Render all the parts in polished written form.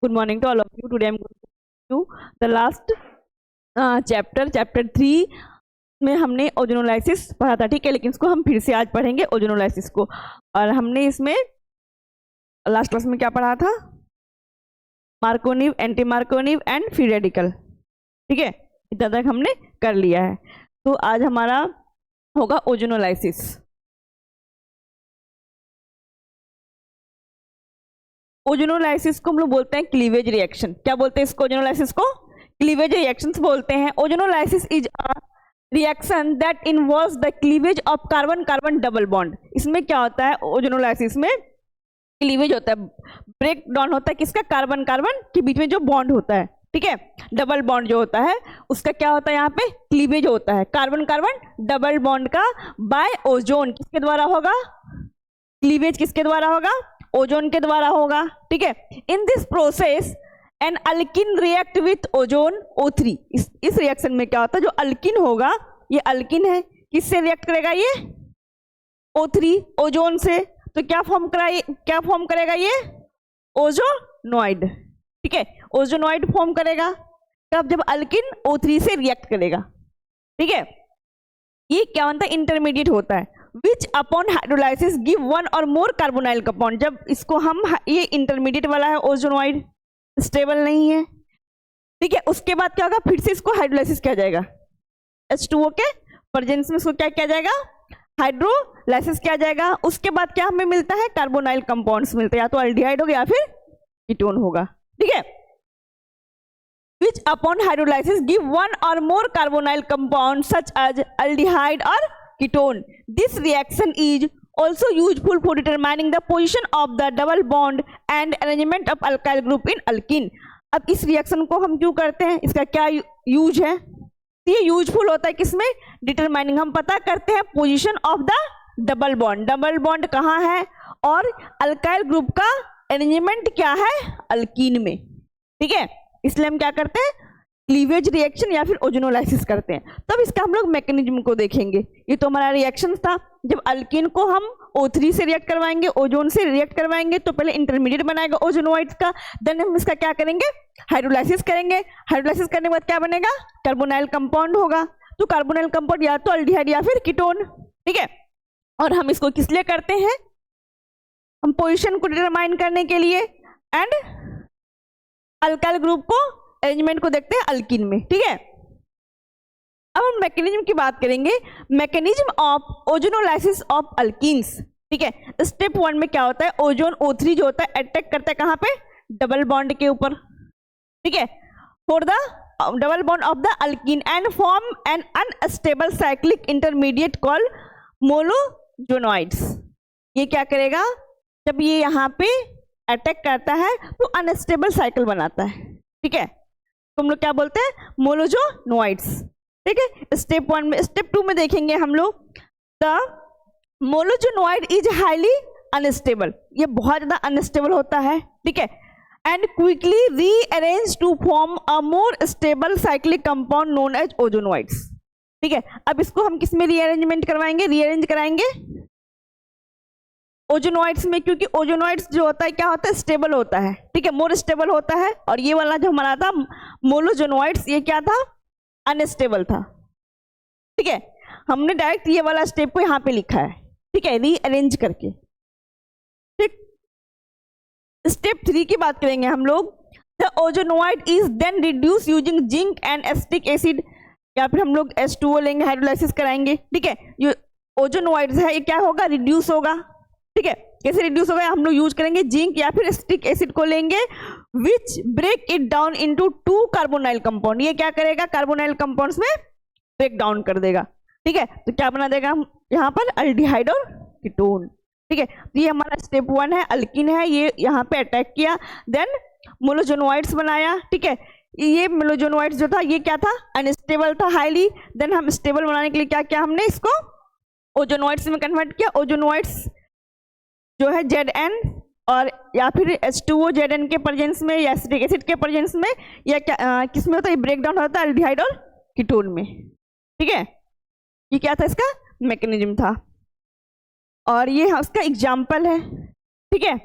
Good morning to all of you. Today I'm going to do the last chapter 3 में हमने ozonolysis पढ़ा था, ठीक है, लेकिन इसको हम फिर से आज पढ़ेंगे ओजोनोलाइसिस को। और हमने इसमें लास्ट क्लास में क्या पढ़ा था? मार्कोनिव, एंटी मार्कोनिव एंड फ्री रेडिकल, ठीक है, इतना तक हमने कर लिया है। तो आज हमारा होगा ओजोनोलाइसिस। ओजोनोलाइसिस को हम लोग बोलते हैं क्लीवेज रिएक्शन। क्या बोलते हैं इसको? ओजोनोलाइसिस को क्लीवेज रिएक्शंस बोलते हैं। Ozonolysis is a reaction that involves the cleavage of carbon carbon double bond. इसमें क्या होता है? ओजोनोलाइसिस में क्लीवेज होता है, ब्रेक डाउन होता है किसका? कार्बन कार्बन के बीच में जो बॉन्ड होता है, ठीक है, डबल बॉन्ड जो होता है उसका क्या होता है? यहाँ पे क्लीवेज होता है कार्बन कार्बन डबल बॉन्ड का बाय ओजोन। किसके द्वारा होगा क्लीवेज? किसके द्वारा होगा? ओजोन के द्वारा होगा, ठीक है। In this process an alkene react with ozone O3। इस रिएक्शन में क्या होता है? जो अल्किन होगा, ये अल्किन है, किससे रिएक्ट करेगा? ये O3, ओजोन से। तो क्या फॉर्म करेगा? ये ओजोनॉइड, ठीक है, ओजोनॉइड फॉर्म करेगा। तब जब अल्किन O3 से रिएक्ट करेगा, ठीक है। ये क्या बनता है? इंटरमीडिएट होता है, विच अपॉन हाइड्रोलाइसिस गिव वन और मोर कार्बोनाइल कंपाउंड। जब इसको हम, ये इंटरमीडिएट वाला है ओजोनॉइड, स्टेबल नहीं है, ठीक है। उसके बाद क्या होगा? फिर से इसको हाइड्रोलाइसिस किया जाएगा, H2O के प्रेजेंस में इसको क्या किया जाएगा? हाइड्रोलाइसिस किया जाएगा। उसके बाद क्या हमें मिलता है? कार्बोनाइल कंपाउंड्स मिलते हैं, या तो अल्डिहाइड होगा या फिर कीटोन होगा, ठीक है। Which upon hydrolysis give one or more carbonyl compounds such as aldehyde or ketone. This reaction is also useful for determining the position of the double bond and arrangement of alkyl group in alkene. अब इस reaction को हम क्यों करते हैं? इसका क्या use है? ये यूजफुल होता है किसमें? डिटरमाइनिंग, हम पता करते हैं position of the double bond. Double bond कहाँ है और अल्काइल ग्रुप का अरेंजमेंट क्या है अल्कीन में, ठीक है। इसलिए हम क्या करते हैं? क्लीवेज रिएक्शन या फिर ओजोनोलाइसिस करते हैं। तब इसका हम लोग मैकेनिज्म को देखेंगे। ये तो हमारा रिएक्शन था, जब अल्कीन को हम O3 से रिएक्ट करवाएंगे, ओजोन से रिएक्ट करवाएंगे, तो पहले इंटरमीडिएट बनाएगा ओजोनोइड्स का, देन हम इसका क्या करेंगे? हाइड्रोलाइसिस करेंगे। हाइड्रोलाइसिस करने के बाद क्या बनेगा? कार्बोनाइल कंपाउंड होगा। तो कार्बोनाइल कंपाउंड या तो अल्डिहाइड या फिर कीटोन, ठीक है। और हम इसको किस लिए करते हैं? हम पोजिशन को डिटरमाइन करने के लिए एंड अल्काइल ग्रुप को अरेंजमेंट को देखते हैं अल्कीन में, ठीक है। अब हम मैकेनिज्म की बात करेंगे। Mechanism of ozonolysis of alkenes, ठीक है। स्टेप 1 में क्या होता है? ओजोन O3 जो होता है अटैक करता है कहाँ पे? डबल बॉन्ड के ऊपर, ठीक है, for the double bond of the alkene and form an unstable cyclic intermediate called molozonides. ये क्या करेगा? जब ये यहाँ पे अटैक करता है तो अनस्टेबल साइकिल बनाता है, ठीक है। तो हम लोग क्या बोलते हैं? मोनोजोनॉइड्स, ठीक है। स्टेप 1 में, स्टेप 2 में देखेंगे हम लोग the molozonide is highly unstable. ये बहुत ज्यादा अनस्टेबल होता है, ठीक है, and quickly rearrange to form a more stable cyclic compound known as ozonides, ठीक है। अब इसको हम किस में रीअरेंजमेंट करवाएंगे? रीअरेंज कराएंगे ओजोनॉइड्स में, क्योंकि ओजोनॉइड्स जो होता है क्या होता है? स्टेबल होता है, ठीक है, मोर स्टेबल होता है। और ये वाला जो हमारा था मोनोजोनॉइड्स, ये क्या था? अनस्टेबल था, ठीक है। हमने डायरेक्ट ये वाला स्टेप को यहाँ पे लिखा है, ठीक है, रीअरेंज करके, ठीक। स्टेप 3 की बात करेंगे हम लोग। The ozonide is then reduce using zinc and acetic acid, या फिर हम लोग H2O लेंगे, हाइड्रोलाइसिस कराएंगे, ठीक है। ये ओजोनॉइड्स है, ये क्या होगा? रिड्यूस होगा, ठीक है। कैसे रिड्यूस होगा? हम लोग यूज करेंगे जिंक या फिर एसिटिक एसिड को लेंगे, which break it down into 2 carbonyl compound. ये क्या करेगा? कार्बोनाइल कंपाउंड्स में ब्रेक डाउन कर देगा, ठीक है। तो क्या बना देगा हम यहाँ पर? अल्डिहाइड और कीटोन, ठीक है। तो ये हमारा स्टेप 1 है, अल्कीन है, ये यहाँ पे अटैक किया, देन मोनोजोनॉइड्स बनाया, ठीक है। ये मोनोजोनॉइड्स जो था ये क्या था? अनस्टेबल था, हाईली। देन हम स्टेबल बनाने के लिए क्या किया? हमने इसको ओजोनॉइड्स में कन्वर्ट किया। ओजोनॉइड्स जो है Zn और या फिर H2O Zn के प्रेजेंस में या एसिटिक एसिड के प्रेजेंस में, या क्या किस में होता है? ब्रेक डाउन होता है अल्डिहाइड और कीटोन में, ठीक है। ये क्या था? इसका मैकेनिज्म था, और ये उसका एग्जाम्पल है, ठीक है।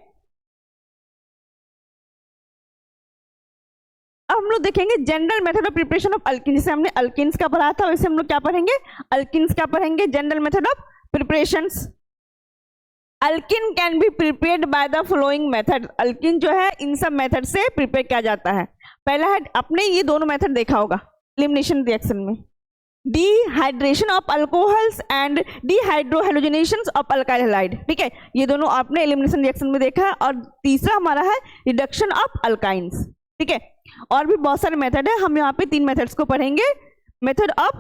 हम लोग देखेंगे general method of preparation of alkene. जैसे हमने अल्किन्स का पढ़ा था वैसे हम लोग क्या पढ़ेंगे, अल्किन्स का पढ़ेंगे, general method of preparations. Alkene can be prepared by the following method. Alkene जो है इन सब मेथड से प्रिपेयर किया जाता है। पहला है, आपने ये दोनों मेथड देखा होगा एलिमिनेशन रिएक्शन में, dehydration of alcohols and dehydrohalogenation of alkyl halide. ठीक है, ये दोनों आपने एलिमिनेशन रिएक्शन में देखा है। और तीसरा हमारा है रिडक्शन ऑफ अल्काइंस। ठीक है, और भी बहुत सारे मेथड है, हम यहाँ पे 3 मेथड्स को पढ़ेंगे। Method of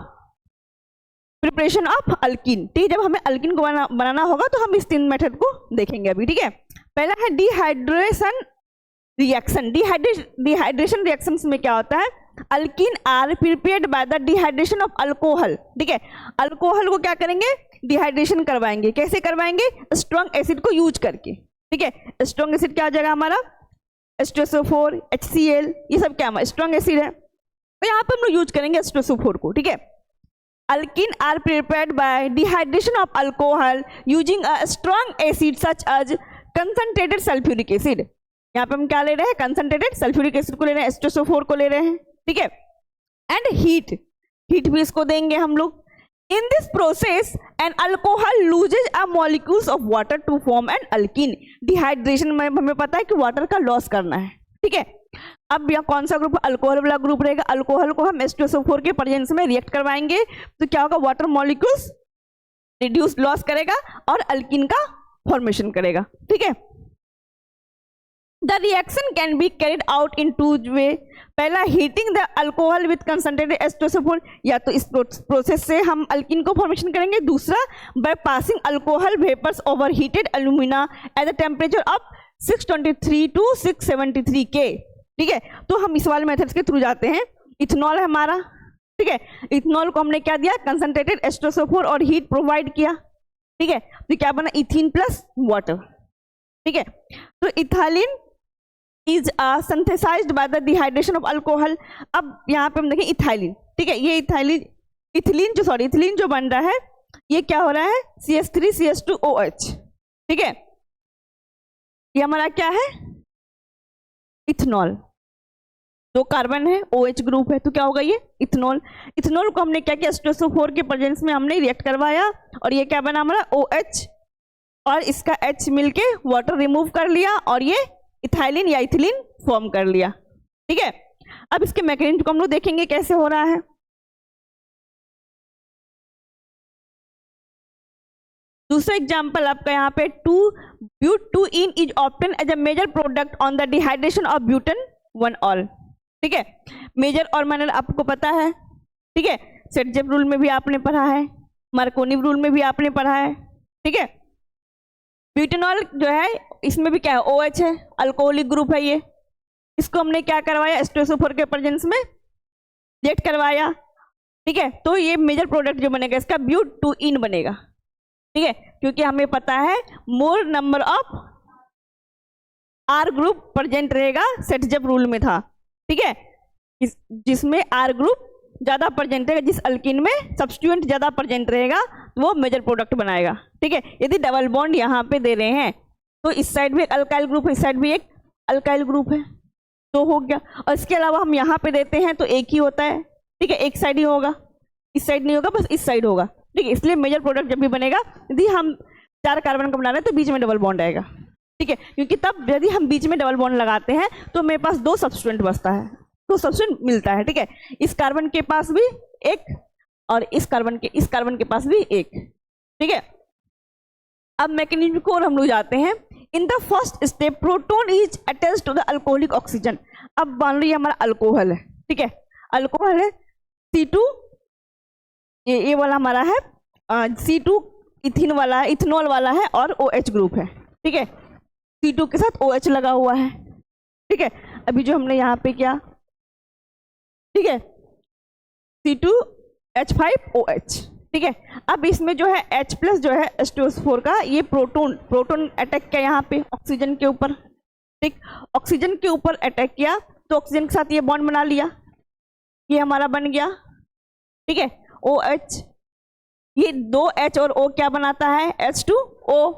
preparation of alkene. ठीक है, जब हमें अल्किन को बनाना होगा तो हम इस 3 मेथड को देखेंगे अभी। ठीक है, पहला है डिहाइड्रेशन रिएक्शन। डिहाइड्रेशन रिएक्शंस में क्या होता है, alkene are prepared by the dehydration of alcohol. ठीक है, अल्कोहल को क्या करेंगे, डिहाइड्रेशन करवाएंगे। कैसे करवाएंगे, स्ट्रॉन्ग एसिड को यूज करके। ठीक है, स्ट्रॉन्ग एसिड क्या आ जाएगा हमारा, H2SO4, HCl, ये सब क्या हमारा स्ट्रॉन्ग एसिड है, तो यहाँ पे हम लोग यूज करेंगे H2SO4 को। ठीक है, alkene are prepared by dehydration of alcohol using a strong acid such as concentrated sulphuric acid. यहाँ पे हम क्या ले रहे हैं, कंसंट्रेटेड सल्फ्यूरिक एसिड को ले रहे हैं, H2SO4 को ले रहे हैं। ठीक है, एंड हीट भी इसको देंगे हम लोग। In this process an alcohol loses a molecules of water to form an alkene. Dehydration में हमें पता है कि वाटर का लॉस करना है। ठीक है, अब यहाँ कौन सा ग्रुप, अल्कोहल वाला ग्रुप रहेगा। अल्कोहल को हम H2SO4 के प्रेजेंस में रिएक्ट करवाएंगे तो क्या होगा, वाटर मॉलिक्यूल्स रिड्यूस लॉस करेगा और अल्किन का फॉर्मेशन करेगा। ठीक है, the reaction can be carried out in 2 वे। पहला, heating the alcohol with concentrated H2SO4, या तो इस प्रोसेस से हम अल्किन को फॉर्मेशन करेंगे। दूसरा, by passing alcohol vapours over heated alumina at the temperature of 623 to 673 K। ठीक है, तो हम इस वाले मेथड्स के थ्रू जाते हैं। इथेनॉल है हमारा। ठीक है, इथेनॉल को हमने क्या दिया, कंसंट्रेटेड H2SO4 और हीट प्रोवाइड किया। ठीक है, तो क्या बना, इथीन प्लस वाटर। ठीक है, तो ethylene is synthesized by the dehydration of alcohol. अब यहाँ पे हम देखें इथाइलिन। ठीक है, ये इथिलीन जो बन रहा है ये क्या हो रहा है, CH3CH2OH। ठीक है, ये हमारा क्या है, इथेनॉल। 2 कार्बन है, OH ग्रुप है, तो क्या होगा ये इथेनॉल। इथेनॉल को हमने क्या किया, H2SO4 के प्रेजेंस में हमने रिएक्ट करवाया और ये क्या बना हमारा OH, और इसका H मिलके वाटर रिमूव कर लिया और ये इथाइलिन या इथिलीन फॉर्म कर लिया। ठीक है, अब इसके मैकेनिज्म को हम लोग देखेंगे कैसे हो रहा है। दूसरा एग्जांपल आपका यहाँ पे 2-butene is obtain as a major product on the dehydration of butan one ol. ठीक है, मेजर और माइनर आपको पता है। ठीक है, सेटजेप रूल में भी आपने पढ़ा है, मार्कोनी रूल में भी आपने पढ़ा है। ठीक है, ब्यूटेनॉल जो है इसमें भी क्या है, OH है, अल्कोहलिक ग्रुप है ये। इसको हमने क्या करवाया, H2SO4 के प्रेजेंस में रिएक्ट करवाया। ठीक है, तो ये मेजर प्रोडक्ट जो बनेगा इसका ब्यूटेन बनेगा। ठीक है, क्योंकि हमें पता है मोर number of R group present रहेगा, सेटजेप रूल में था। ठीक है, जिसमें R ग्रुप ज्यादा प्रेजेंट रहेगा, जिस अल्किन में सब्स्टिट्यूएंट ज्यादा प्रेजेंट रहेगा वो मेजर प्रोडक्ट बनाएगा। ठीक है, यदि डबल बॉन्ड यहाँ पे दे रहे हैं तो इस साइड भी एक अल्काइल ग्रुप है, इस साइड भी एक अल्काइल ग्रुप है, तो हो गया। और इसके अलावा हम यहाँ पे देते हैं तो एक ही होता है। ठीक है, एक साइड ही होगा, इस साइड नहीं होगा, बस इस साइड होगा। ठीक है, इसलिए मेजर प्रोडक्ट जब भी बनेगा, यदि हम 4 कार्बन का बना रहे हैं तो बीच में डबल बॉन्ड आएगा। ठीक है, क्योंकि तब यदि हम बीच में डबल बॉन्ड लगाते हैं तो मेरे पास 2 सब्स्टिट्यूएंट बचता है, 2 सब्स्टिट्यूएंट मिलता है। ठीक है, इस कार्बन के पास भी एक और इस कार्बन के पास भी एक। ठीक है, अब मैकेनिज्म को और हम लोग जाते हैं। In the first step proton is attached to the alcoholic oxygen. अब मान लो ये हमारा अल्कोहल है। ठीक है, अल्कोहल है C2, ये वाला हमारा है C2 इथेनॉल वाला है और OH ग्रुप है। ठीक है, C2 के साथ OH लगा हुआ है। ठीक है, अभी जो हमने यहाँ पे किया, ठीक है, C2H5OH। ठीक है, अब इसमें जो है H प्लस जो है H2SO4 का ये प्रोटोन अटैक किया यहाँ पे ऑक्सीजन के ऊपर। ठीक, ऑक्सीजन के ऊपर अटैक किया तो ऑक्सीजन के साथ ये बॉन्ड बना लिया, ये हमारा बन गया। ठीक है, OH, ये 2 H और O क्या बनाता है, H2O।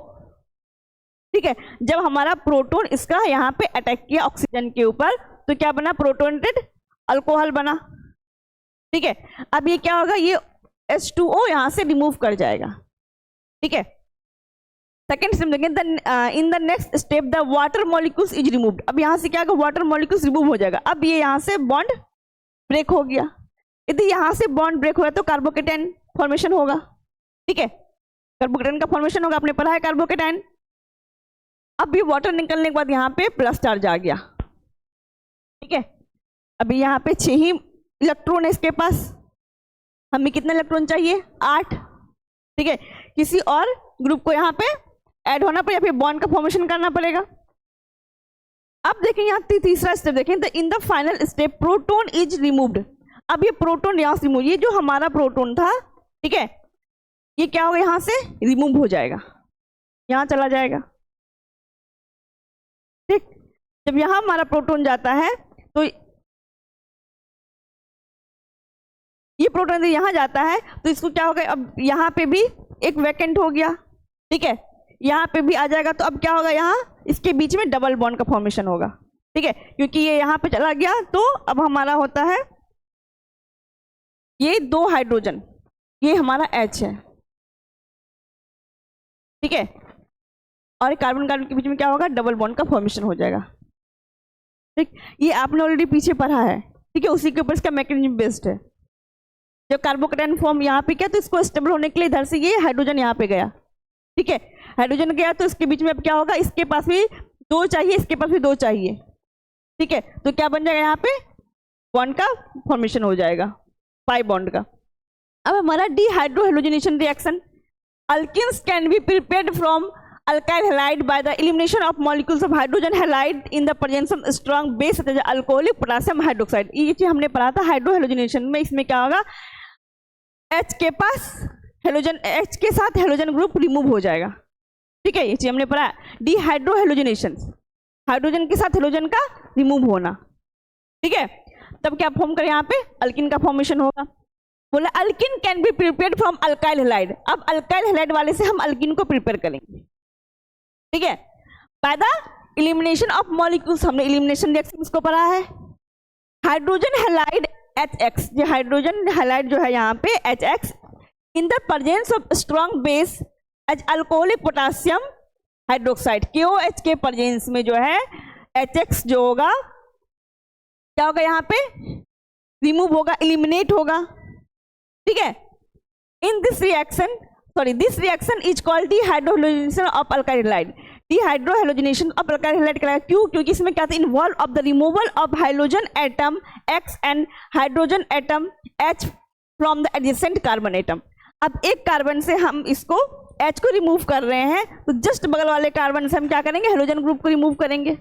ठीक है, जब हमारा प्रोटोन इसका यहाँ पे अटैक किया ऑक्सीजन के ऊपर तो क्या बना, प्रोटोनेटेड अल्कोहल बना, ठीक है। अब ये क्या होगा, ये H2O यहां से रिमूव कर जाएगा, ठीक है। सेकेंड स्टेप देखें, in the next step the water molecules is removed. अब यहां से क्या होगा, वाटर मॉलिक्यूल्स रिमूव हो जाएगा। अब ये यहां से बॉन्ड ब्रेक हो गया। यदि यहां से बॉन्ड ब्रेक हुआ तो कार्बोकेटाइन फॉर्मेशन होगा, ठीक है। कार्बोकेटाइन का फॉर्मेशन होगा, आपने पढ़ा है कार्बोकेटाइन। अब ये वाटर निकलने के बाद यहाँ पे प्लस चार्ज आ गया, ठीक है। अभी यहाँ पे 6 ही इलेक्ट्रॉन है इसके पास, हमें कितने इलेक्ट्रॉन चाहिए, 8, ठीक है। किसी और ग्रुप को यहाँ पे ऐड होना पड़ेगा, फिर बॉन्ड का फॉर्मेशन करना पड़ेगा। अब देखें यहाँ तीसरा स्टेप देखें, in the final step proton is removed. अब ये प्रोटोन यहाँ से रिमूव, ये जो हमारा प्रोटोन था, ठीक है, ये क्या होगा, यहां से रिमूव हो जाएगा, यहां चला जाएगा, ठीक। जब यहां हमारा प्रोटोन जाता है तो ये प्रोटोन यदि यहां जाता है तो इसको क्या होगा, अब यहां पे भी एक वैकेंट हो गया, ठीक है, यहां पे भी आ जाएगा। तो अब क्या होगा, यहां इसके बीच में डबल बॉन्ड का फॉर्मेशन होगा, ठीक है, क्योंकि ये यहां पे चला गया। तो अब हमारा होता है ये 2 हाइड्रोजन, ये हमारा H है, ठीक है, और कार्बन कार्बन के बीच में क्या होगा, डबल बॉन्ड का फॉर्मेशन हो जाएगा, ठीक। ये आपने ऑलरेडी पीछे पढ़ा है, ठीक है, उसी के ऊपर इसका मैकेनिज्म बेस्ड है। जब कार्बोकेटाइन फॉर्म यहाँ पे किया तो इसको स्टेबल होने के लिए इधर से ये हाइड्रोजन यहाँ पे गया, ठीक है, हाइड्रोजन गया तो इसके बीच में अब क्या होगा, इसके पास भी 2 चाहिए, इसके पास भी 2 चाहिए, ठीक है। तो क्या बन जाएगा, यहाँ पे बॉन्ड का फॉर्मेशन हो जाएगा, पाई बॉन्ड का। अब हमारा dehydrohalogenation reaction, alkenes can be prepared from alkyl halide by the elimination of molecules of hydrogen halide in the presence of strong base such as alcoholic potassium hydroxide। ये चीज हमने पढ़ा था हाइड्रोहेलोजिनेशन में। इसमें क्या होगा, H के पास हेलोजन, H के साथ हेलोजन ग्रुप रिमूव हो जाएगा, ठीक है, ये चीज हमने पढ़ा। डिहाइड्रोहेलोजिनेशन, हाइड्रोजन के साथ हेलोजन का रिमूव होना, ठीक है। तब क्या फॉर्म करें, यहाँ पे अल्किन का फॉर्मेशन होगा। बोला alkene can be prepared from alkyl halide. अब अल्काइल हैलाइड वाले से हम अल्किन को प्रिपेयर करेंगे, ठीक है, by the elimination of molecules. हमने एलिमिनेशन रिएक्शन इसको पढ़ा है। हाइड्रोजन हैलाइड HX, जो हाइड्रोजन हैलाइड जो है यहाँ पे HX in the presence of strong base as alcoholic potassium hydroxide, KOH के प्रेजेंस में जो है HX जो होगा क्या होगा, यहाँ पे रिमूव होगा, एलिमिनेट होगा, ठीक है। In this reaction, this reaction is called dehydrogenation of alkyl halide। dehydrogenation of alkyl halide कहलाता है, क्यों, क्योंकि इसमें क्या था, involve of the removal of hydrogen atom X and hydrogen atom H from the adjacent carbon atom. अब एक carbon से हम इसको H को रिमूव कर रहे हैं, तो जस्ट बगल वाले कार्बन से हम क्या करेंगे, हेलोजन ग्रुप को रिमूव करेंगे,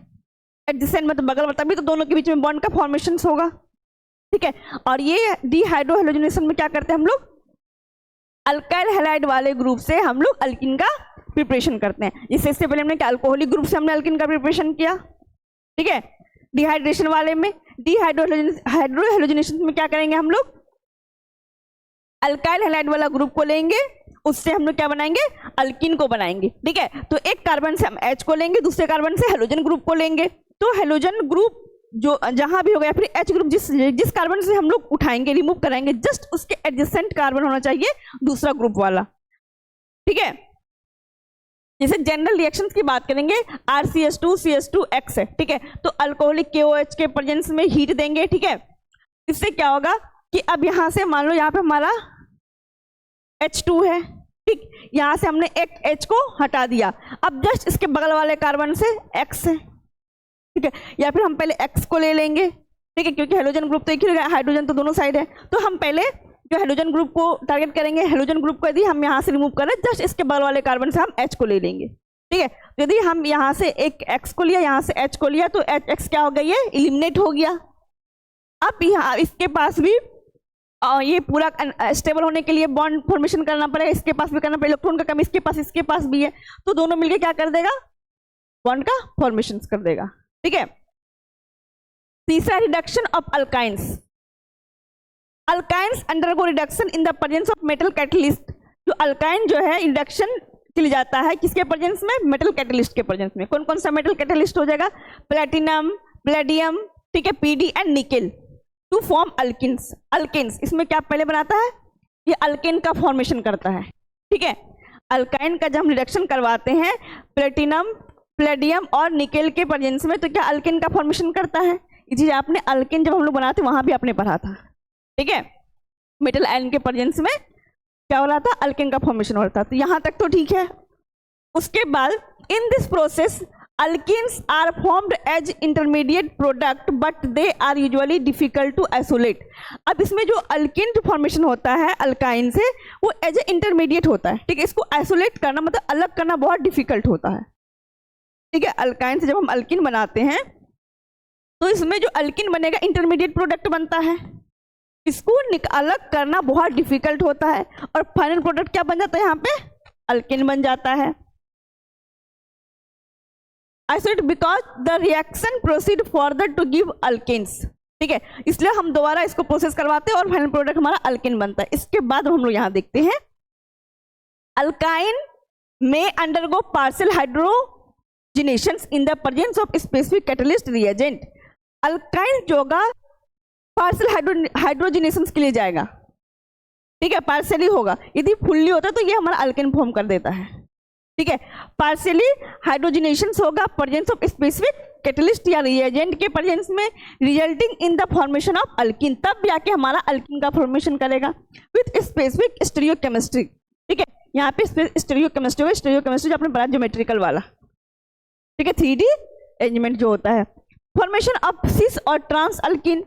एडजेसेंट मतलब बगल में, तभी तो दोनों के बीच में बॉन्ड का फॉर्मेशन होगा, ठीक है। और ये डिहाइड्रोहेलोजिनेशन में क्या करते हैं हम लोग, अल्काइल हैलाइड वाले ग्रुप से हम लोग अल्किन का प्रिपरेशन करते हैं। इससे पहले हमने क्या, अल्कोहलिक ग्रुप से हमने अल्किन का प्रिपरेशन किया, ठीक है। डिहाइड्रेशन वाले में, हाइड्रोहेलोजिनेशन में क्या करेंगे, हम लोग अल्काइल हैलाइड वाला ग्रुप को लेंगे, उससे हम लोग क्या बनाएंगे, अल्किन को बनाएंगे, ठीक है। तो एक कार्बन से हम H को लेंगे, दूसरे कार्बन से हेलोजन ग्रुप को लेंगे। तो हेलोजन ग्रुप जो जहां भी होगा, या फिर H ग्रुप जिस कार्बन से हम लोग उठाएंगे, रिमूव कराएंगे, जस्ट उसके एडजेसेंट कार्बन होना चाहिए दूसरा ग्रुप वाला, ठीक है। जैसे जनरल रिएक्शंस की बात करेंगे, RCH2 CH2X है, ठीक है। तो अल्कोहलिक KOH के प्रेजेंस में हीट देंगे, ठीक है। इससे क्या होगा कि अब यहां से मान लो यहाँ पे हमारा H2 है, ठीक, यहां से हमने एक H को हटा दिया, अब जस्ट इसके बगल वाले कार्बन से X है, ठीक है। या फिर हम पहले X को ले लेंगे, ठीक है, क्योंकि हेलोजन ग्रुप तो एक ही रहेगा, हाइड्रोजन तो दोनों साइड है। तो हम पहले जो हेलोजन ग्रुप को टारगेट करेंगे, हेलोजन ग्रुप को यदि हम यहाँ से रिमूव करें, जस्ट इसके बगल वाले कार्बन से हम H को ले लेंगे, ठीक है। तो यदि हम यहाँ से एक X को लिया, यहाँ से H को लिया, तो HX क्या हो गया, ये इलिमिनेट हो गया। अब यहाँ इसके पास भी ये पूरा स्टेबल होने के लिए बॉन्ड फॉर्मेशन करना पड़ेगा, इसके पास भी करना पड़ेगा, इलेक्ट्रॉन का कमी इसके पास भी है, तो दोनों मिलकर क्या कर देगा, बॉन्ड का फॉर्मेशन कर देगा, ठीक है। तीसरा, reduction of alkynes. Alkynes undergo reduction in the presence of metal catalyst. जो अल्काइन जो है रिडक्शन के लिए जाता है किसके प्रेजेंस में, मेटल कैटलिस्ट के प्रेजेंस में। कौन कौन सा मेटल कैटलिस्ट हो जाएगा, प्लेटिनम, प्लेडियम, ठीक है, PD and nickel. To form alkenes. Alkanes इसमें क्या पहले बनाता है, ये अल्केन का फॉर्मेशन करता है, ठीक है। अल्काइन का जब हम रिडक्शन करवाते हैं प्लेडियम और निकेल के प्रेजेंस में, तो क्या अल्केन का फॉर्मेशन करता है। ये चीज आपने अल्केन जब हम लोग बनाते वहां भी आपने पढ़ा था, ठीक है। मेटल आयन के प्रेजेंस में क्या हो रहा था, अल्केन का फॉर्मेशन हो रहा था। तो यहां तक तो ठीक है। उसके बाद in this process alkenes are formed as intermediate product but they are usually difficult to isolate. अब इसमें जो अल्किन जो फॉर्मेशन होता है अल्काइन से, वो एज ए इंटरमीडिएट होता है, ठीक है। इसको आइसोलेट करना मतलब अलग करना बहुत डिफिकल्ट होता है, ठीक है। अल्काइन से जब हम अल्किन बनाते हैं तो इसमें जो अल्किन बनेगा इंटरमीडिएट प्रोडक्ट बनता है, इसको अलग करना बहुत डिफिकल्ट होता है और फाइनल प्रोडक्ट क्या बन जाता है, यहाँ पे अल्किन बन जाता है। Isolate because the reaction proceed further to give alkanes, ठीक है। इसलिए हम दोबारा इसको प्रोसेस करवाते हैं और फाइनल प्रोडक्ट हमारा अल्केन बनता है। इसके बाद हम लोग यहाँ देखते हैं अल्काइन में undergo partial hydrogenation in the presence of specific catalyst reagent. Alkyne जो होगा पार्शियल हाइड्रोजिनेशन के लिए जाएगा, ठीक है, पार्शियली होगा। यदि फुल्ली होता है तो ये हमारा अल्केन फॉर्म कर देता है, ठीक है। पार्शियली हाइड्रोजिनेशन होगा प्रेजेंस ऑफ स्पेसिफिक कैटलिस्ट या रिएजेंट के प्रेजेंस में, resulting in the formation of alkene. तब जाके हमारा अल्किन का फॉर्मेशन करेगा विथ स्पेसिफिक स्टीरियोकेमिस्ट्री, ठीक है। यहाँ पे स्टीरियोकेमिस्ट्री हो, स्टीरियोकेमिस्ट्री जो आपने पढ़ा ज्योमेट्रिकल वाला, ठीक है, 3D अरेंजमेंट जो होता है। फॉर्मेशन ऑफ सिस और ट्रांस अल्किन,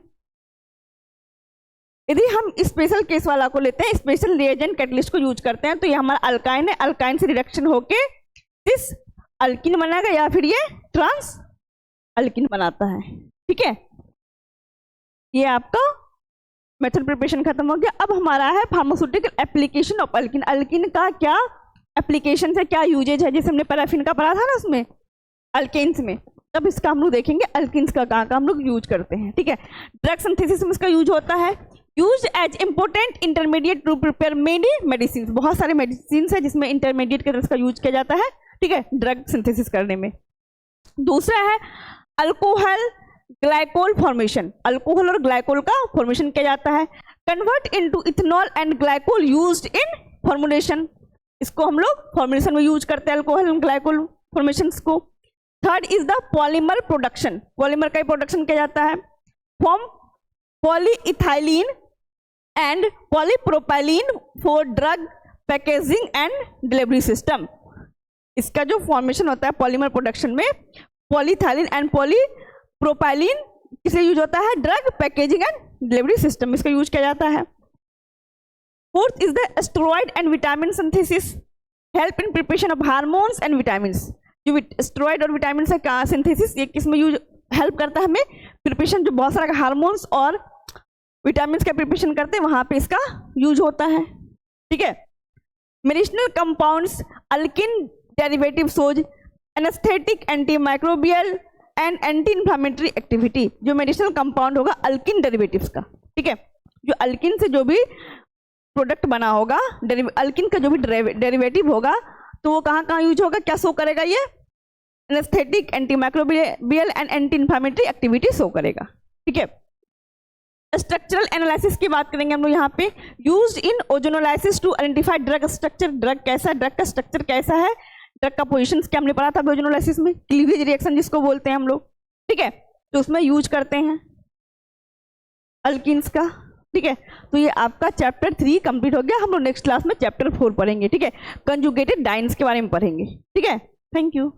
यदि हम स्पेशल केस वाला को लेते हैं, स्पेशल रिएजेंट कैटलिस्ट को यूज करते हैं, तो ये हमारा अल्काइन है, अल्काइन से रिडक्शन होके सिस अल्किन बनेगा या फिर ये ट्रांस अल्किन बनाता है, ठीक है। ये आपका मेथड प्रिपरेशन खत्म हो गया। अब हमारा है pharmaceutical application of alkene. Alkene का क्या एप्लीकेशन है, क्या यूजेज है, जैसे हमने पैराफिन का पढ़ा था ना उसमें अल्केन्स में, तब इसका हम लोग देखेंगे अल्किन्स का कहाँ का हम लोग यूज करते हैं, ठीक है। ड्रग सिंथेसिस में इसका यूज होता है, use as important intermediate to prepare many medicine. बहुत सारे मेडिसिन है जिसमें इंटरमीडिएट के तरह इसका यूज किया जाता है, ठीक है, ड्रग सिंथेसिस करने में। दूसरा है अल्कोहल ग्लाइकोल फॉर्मेशन। अल्कोहल और ग्लाइकोल का फॉर्मेशन किया जाता है। Convert into ethanol and glycol used in formulation. इसको हम लोग फॉर्मुलेशन में यूज करते हैं अल्कोहल एंड ग्लाइकोल फॉर्मेशन को। Third is the polymer production. Polymer का प्रोडक्शन किया जाता है। Form polyethylene and polypropylene for drug packaging and delivery system. इसका जो फॉर्मेशन होता है पॉलीमर प्रोडक्शन में, पॉलीथाइलिन एंड पॉलीप्रोपाइलिन किसे यूज होता है, drug packaging and delivery system, इसका यूज किया जाता है। Fourth is the steroid and vitamin synthesis, help in preparation of hormones and vitamins. जो स्टेरॉइड और विटामिन का सिंथेसिस, ये किस में यूज हेल्प करता है हमें, प्रिपरेशन जो बहुत सारा हार्मोन्स और विटामिन का प्रिपरेशन करते हैं वहां पे इसका यूज होता है, ठीक है। Medicinal compounds alkene derivative shows anaesthetic, anti microbial and anti inflammatory activity. जो मेडिसिनल कंपाउंड होगा अल्किन डेरिवेटिव्स का, ठीक है, जो अल्किन से जो भी प्रोडक्ट बना होगा, अल्किन का जो भी डेरिवेटिव होगा, तो वो कहाँ कहाँ यूज होगा, क्या शो करेगा, ये anaesthetic, anti microbial and anti inflammatory activity show करेगा, ठीक है। स्ट्रक्चरल एनालिसिस की बात करेंगे हम लोग यहाँ पे। Used in ozonolysis to identify drug structure. Drug कैसा है, ड्रग का स्ट्रक्चर कैसा है, ड्रग का पोजीशन क्या हमने पढ़ा था ओजोनोलाइसिस में, क्लीवेज रिएक्शन जिसको बोलते हैं हम लोग, ठीक है, तो उसमें यूज करते हैं अल्किन्स का, ठीक है। तो ये आपका चैप्टर 3 कंप्लीट हो गया। हम लोग नेक्स्ट क्लास में चैप्टर 4 पढ़ेंगे, ठीक है, कंजुगेटेड डाइन्स के बारे में पढ़ेंगे, ठीक है। Thank you.